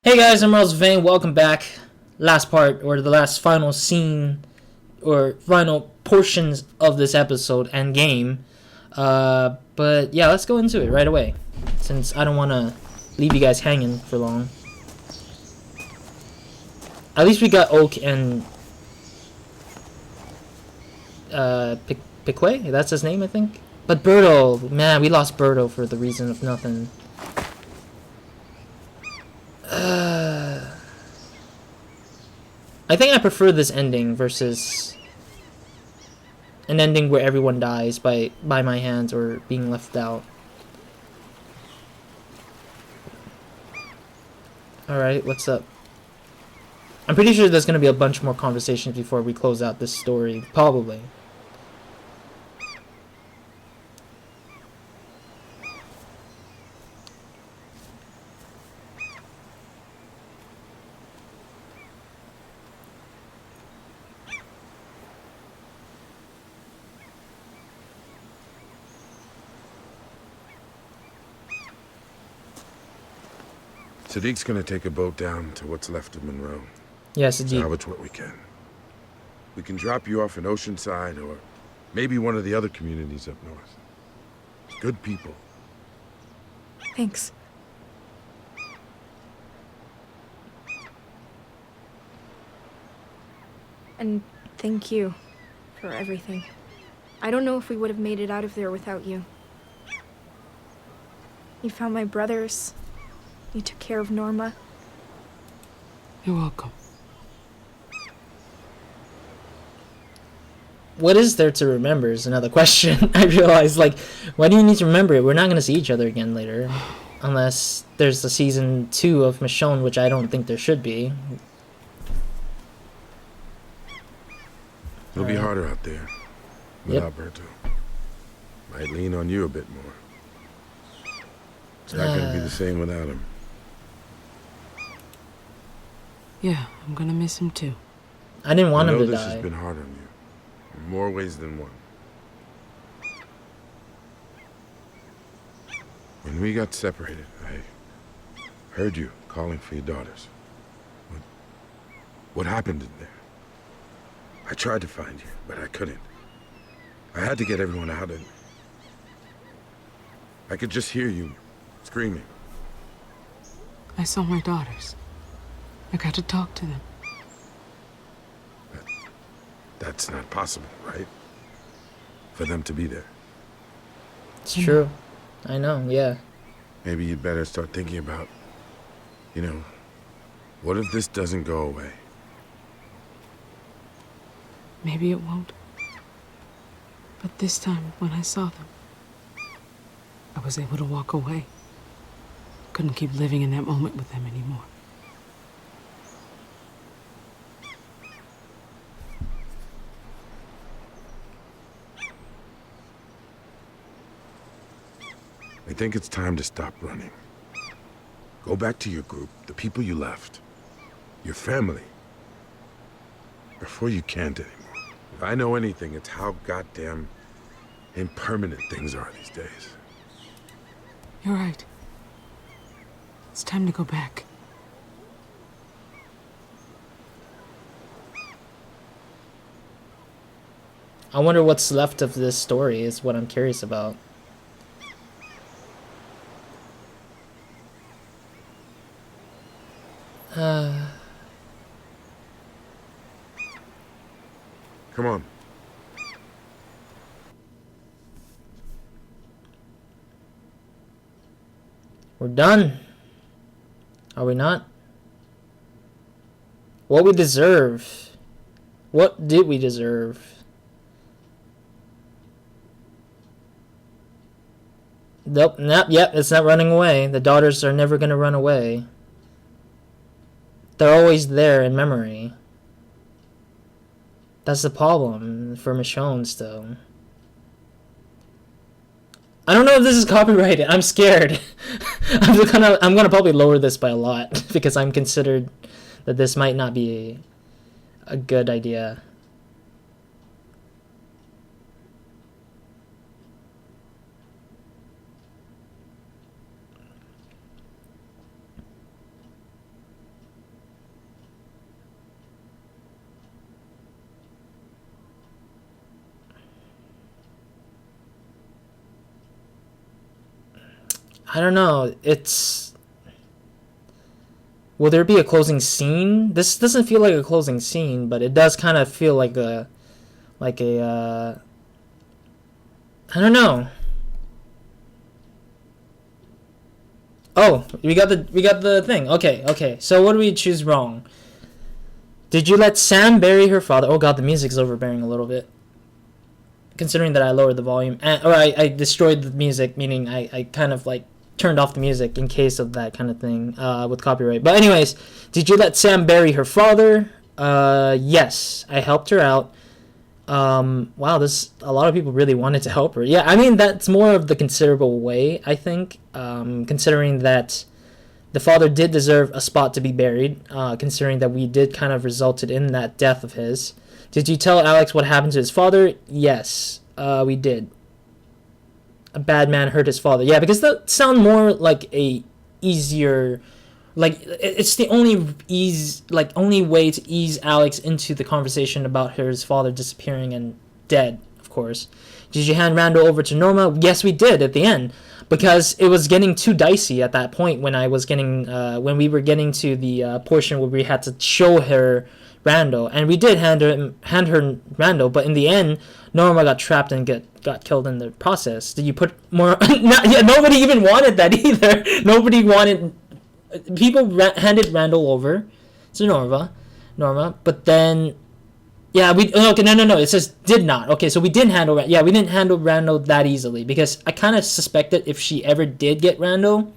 Hey guys, I'm Rose Vane. Welcome back. Last part, or the last final scene, or final portions of this episode and game. But yeah, let's go into it right away, since I don't want to leave you guys hanging for long. At least we got Oak and Piquet. That's his name, I think. But Birdo, man, we lost Birdo for the reason of nothing. I think I prefer this ending versus an ending where everyone dies by my hands or being left out. Alright, what's up? I'm pretty sure there's gonna be a bunch more conversations before we close out this story. Probably. Sadiq's gonna take a boat down to what's left of Monroe. Yes, indeed. Salvage what we can. We can drop you off in Oceanside or maybe one of the other communities up north. Good people. Thanks. And thank you for everything. I don't know if we would have made it out of there without you. You found my brothers. You took care of Norma. You're welcome. What is there to remember is another question. I realize, like, why do you need to remember it? We're not gonna see each other again later. Unless there's a season 2 of Michonne, which I don't think there should be. It'll be harder out there without Berto. Might lean on you a bit more. It's not gonna be the same without him. Yeah, I'm gonna miss him too. I didn't want I him know to this die. has been hard on you, in more ways than one. When we got separated, I heard you calling for your daughters. What happened in there? I tried to find you, but I couldn't. I had to get everyone out and I could just hear you screaming. I saw my daughters. I got to talk to them. That's not possible, right? For them to be there. It's true. I know, yeah. Maybe you'd better start thinking about, what if this doesn't go away? Maybe it won't. But this time, when I saw them, I was able to walk away. Couldn't keep living in that moment with them anymore. I think it's time to stop running. Go back to your group, the people you left, your family, before you can't anymore. If I know anything, it's how goddamn impermanent things are these days. You're right. It's time to go back. I wonder what's left of this story is what I'm curious about. Come on. We're done. Are we not? What we deserve. What did we deserve? Nope, yep, it's not running away. The daughters are never gonna run away. They're always there in memory. That's the problem for Michonne still. I don't know if this is copyrighted. I'm scared. I'm gonna probably lower this by a lot because I'm considered that this might not be a good idea. I don't know. Will there be a closing scene? This doesn't feel like a closing scene, but it does kind of feel like a I don't know. Oh, we got the thing. Okay. So what do we choose wrong? Did you let Sam bury her father? Oh god, the music's overbearing a little bit. Considering that I lowered the volume, or I destroyed the music, meaning I kind of like turned off the music in case of that kind of thing with copyright. But anyways, did you let Sam bury her father? Yes, I helped her out. Wow, a lot of people really wanted to help her. Yeah, I mean, that's more of the considerable way, I think, considering that the father did deserve a spot to be buried, considering that we did kind of resulted in that death of his. Did you tell Alex what happened to his father? Yes, we did. A bad man hurt his father. Yeah, because that sound more like a easier, like it's the only only way to ease Alex into the conversation about his father disappearing and dead, of course. Did you hand Randall over to Norma? Yes, we did at the end, because it was getting too dicey at that point when when we were getting to the portion where we had to show her Randall, and we did hand her Randall, but in the end, Norma got trapped and got killed in the process. Did you put more? Nobody even wanted that either. Nobody wanted. People handed Randall over to Norma, but then, yeah, no. It says did not. Okay, so we didn't handle. Yeah, we didn't handle Randall that easily because I kind of suspected if she ever did get Randall,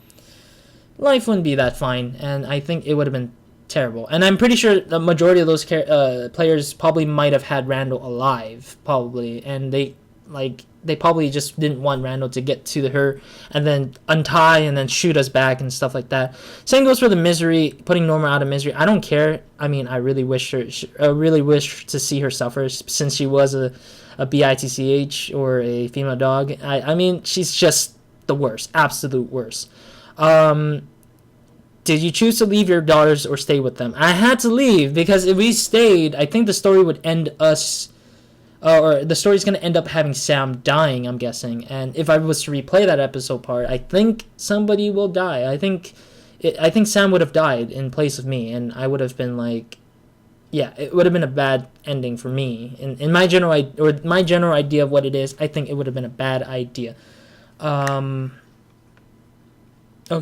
life wouldn't be that fine, and I think it would have been terrible. And I'm pretty sure the majority of those players probably might have had Randall alive, probably, and they probably just didn't want Randall to get to her and then untie and then shoot us back and stuff like that. Same goes for the misery, putting Norma out of misery. I don't care. I mean, I really wish to see her suffer since she was a bitch or a female dog. I mean, she's just the worst, absolute worst. Did you choose to leave your daughters or stay with them? I had to leave because if we stayed, I think the story would end us, or the story's going to end up having Sam dying, I'm guessing. And if I was to replay that episode part, I think somebody will die. I think Sam would have died in place of me, and I would have been like, yeah, it would have been a bad ending for me. In my general idea of what it is, I think it would have been a bad idea. Okay,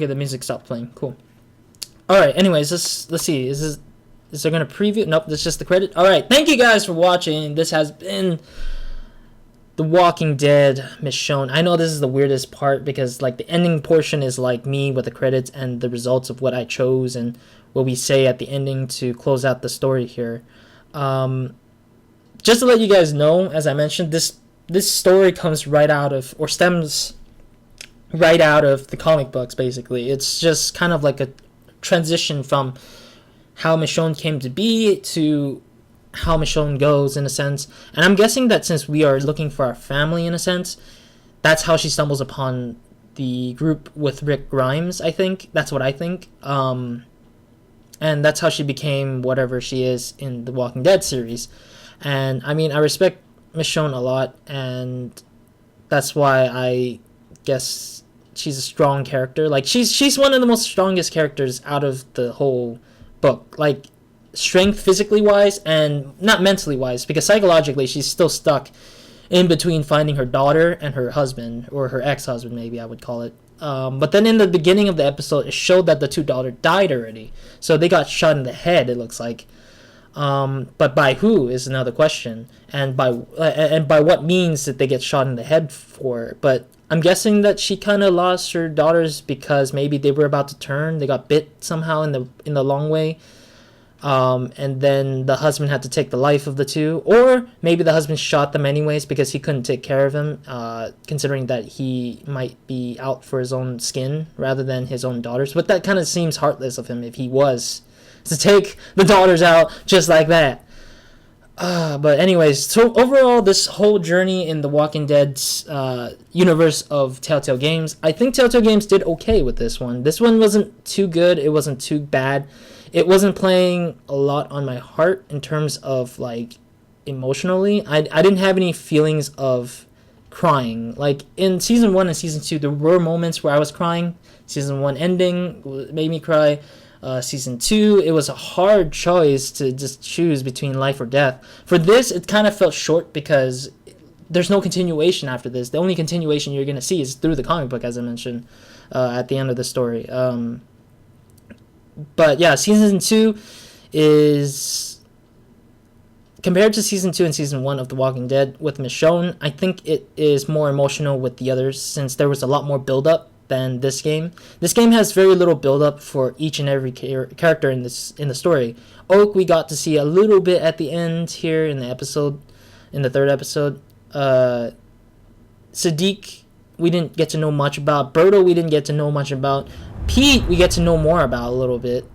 the music stopped playing. Cool. All right. Anyways, let's see. Is there gonna preview? Nope. That's just the credit. All right. Thank you guys for watching. This has been The Walking Dead Michonne. I know this is the weirdest part because like the ending portion is like me with the credits and the results of what I chose and what we say at the ending to close out the story here. Just to let you guys know, as I mentioned, this story comes right out of, or stems right out of the comic books. Basically, it's just kind of like a transition from how Michonne came to be to how Michonne goes, in a sense. And I'm guessing that since we are looking for our family, in a sense, that's how she stumbles upon the group with Rick Grimes. I think that's what I think. And that's how she became whatever she is in the Walking Dead series. And I mean, I respect Michonne a lot, and that's why I guess she's a strong character. Like she's one of the most strongest characters out of the whole book. Like strength physically wise and not mentally wise, because psychologically she's still stuck in between finding her daughter and her husband, or her ex-husband maybe I would call it. But then in the beginning of the episode, it showed that the two daughters died already. So they got shot in the head, it looks like. But by who is another question, and by what means did they get shot in the head for? But I'm guessing that she kind of lost her daughters because maybe they were about to turn. They got bit somehow in the long way, and then the husband had to take the life of the two, or maybe the husband shot them anyways because he couldn't take care of him, considering that he might be out for his own skin rather than his own daughters. But that kind of seems heartless of him if he was to take the daughters out just like that. But anyways, so overall, this whole journey in the Walking Dead's universe of Telltale Games, I think Telltale Games did okay with this one. This one wasn't too good. It wasn't too bad. It wasn't playing a lot on my heart in terms of, like, emotionally. I didn't have any feelings of crying. Like, in Season 1 and Season 2, there were moments where I was crying, Season 1 ending made me cry. Season 2, it was a hard choice to just choose between life or death. For this, it kind of felt short because there's no continuation after this. The only continuation you're going to see is through the comic book, as I mentioned, at the end of the story. But yeah, Season 2 is... Compared to Season 2 and Season 1 of The Walking Dead with Michonne, I think it is more emotional with the others since there was a lot more build-up than this game. This game has very little build-up for each and every character in the story. Oak, we got to see a little bit at the end here in the third episode. Sadiq, we didn't get to know much about. Berto, we didn't get to know much about. Pete, we get to know more about a little bit,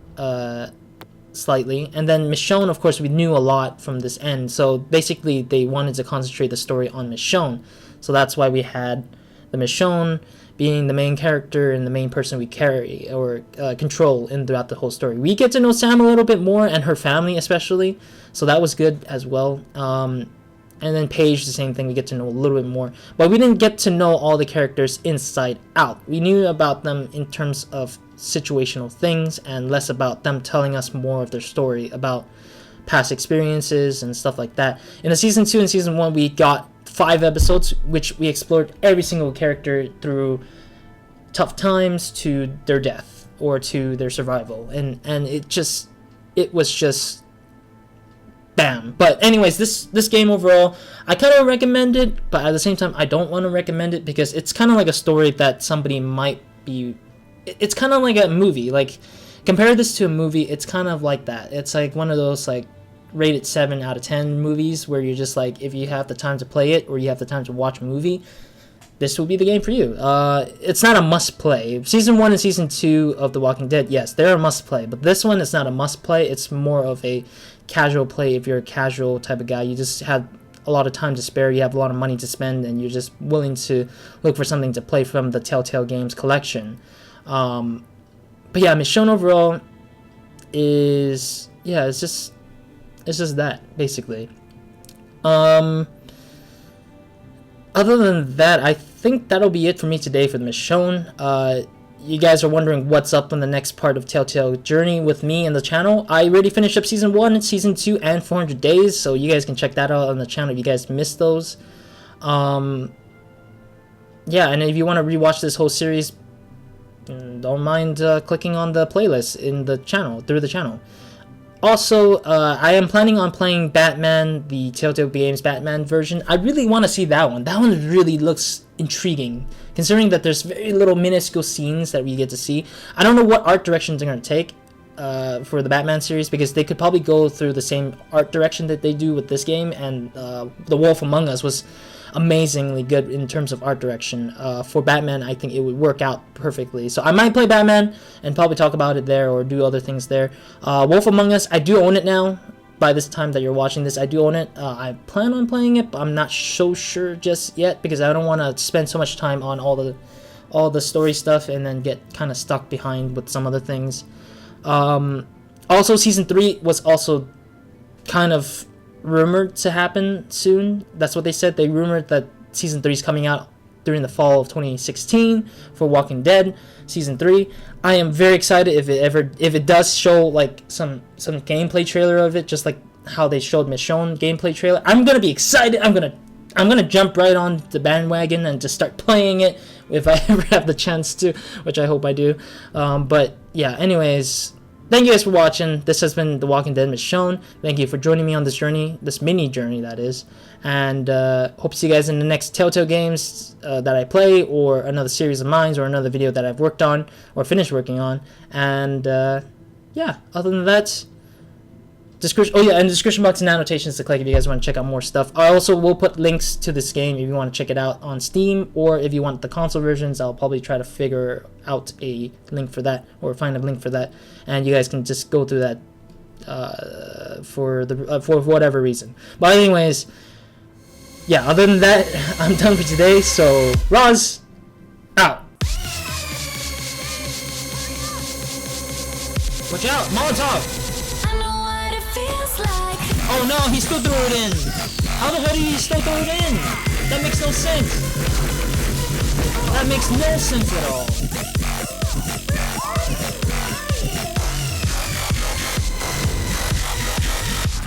slightly. And then Michonne, of course, we knew a lot from this end. So basically, they wanted to concentrate the story on Michonne. So that's why we had the Michonne being the main character and the main person we carry or control throughout the whole story. We get to know Sam a little bit more and her family especially. So that was good as well. And then Paige, the same thing. We get to know a little bit more. But we didn't get to know all the characters inside out. We knew about them in terms of situational things and less about them telling us more of their story about past experiences and stuff like that. In the Season 2 and Season 1, we got 5 episodes, which we explored every single character through tough times to their death or to their survival. And it was just bam. But anyways, this game overall, I kind of recommend it, but at the same time I don't want to recommend it because it's kind of like a story that somebody might be... It's kind of like a movie. Like, compare this to a movie, it's kind of like that. It's like one of those like rated 7 out of 10 movies where you're just like, if you have the time to play it or you have the time to watch a movie, this will be the game for you. It's not a must play. Season 1 and Season 2 of The Walking Dead, yes, they're a must play, but this one is not a must play. It's more of a casual play. If you're a casual type of guy, you just have a lot of time to spare, you have a lot of money to spend, and you're just willing to look for something to play from the Telltale Games collection. But yeah, Michonne overall is... yeah, it's just that, basically. Other than that, I think that'll be it for me today for the Michonne. You guys are wondering what's up on the next part of Telltale Journey with me and the channel. I already finished up Season 1, Season 2, and 400 Days, so you guys can check that out on the channel if you guys missed those. Yeah, and if you want to rewatch this whole series, don't mind clicking on the playlist in the channel, through the channel. Also, I am planning on playing Batman, the Telltale Games Batman version. I really want to see that one. That one really looks intriguing, considering that there's very little minuscule scenes that we get to see. I don't know what art direction they're going to take for the Batman series, because they could probably go through the same art direction that they do with this game, and The Wolf Among Us was amazingly good in terms of art direction. For Batman, I think it would work out perfectly. So I might play Batman and probably talk about it there or do other things there. Wolf Among Us, I do own it now. By this time that you're watching this, I do own it. I plan on playing it, but I'm not so sure just yet because I don't want to spend so much time on all the story stuff and then get kind of stuck behind with some other things. Also, Season 3 was also kind of rumored to happen soon. That's what they said. They rumored that Season 3 is coming out during the fall of 2016 for Walking Dead Season 3. I am very excited if it does show like some gameplay trailer of it, just like how they showed Michonne gameplay trailer. I'm gonna be excited. I'm gonna jump right on the bandwagon and just start playing it if I ever have the chance to, which I hope I do. But yeah, anyways, thank you guys for watching. This has been The Walking Dead Michonne. Thank you for joining me on this journey, this mini journey that is. And hope to see you guys in the next Telltale games that I play, or another series of mine, or another video that I've worked on or finished working on. And yeah, other than that, description. Oh yeah, and description box and annotations to click if you guys want to check out more stuff. I also will put links to this game if you want to check it out on Steam, or if you want the console versions, I'll probably try to figure out a link for that, or find a link for that, and you guys can just go through that for whatever reason. But anyways, yeah, other than that, I'm done for today. So Roz out. Watch out, Molotov. Oh no, he still threw it in! How the hell did he still throw it in? That makes no sense! That makes no sense at all!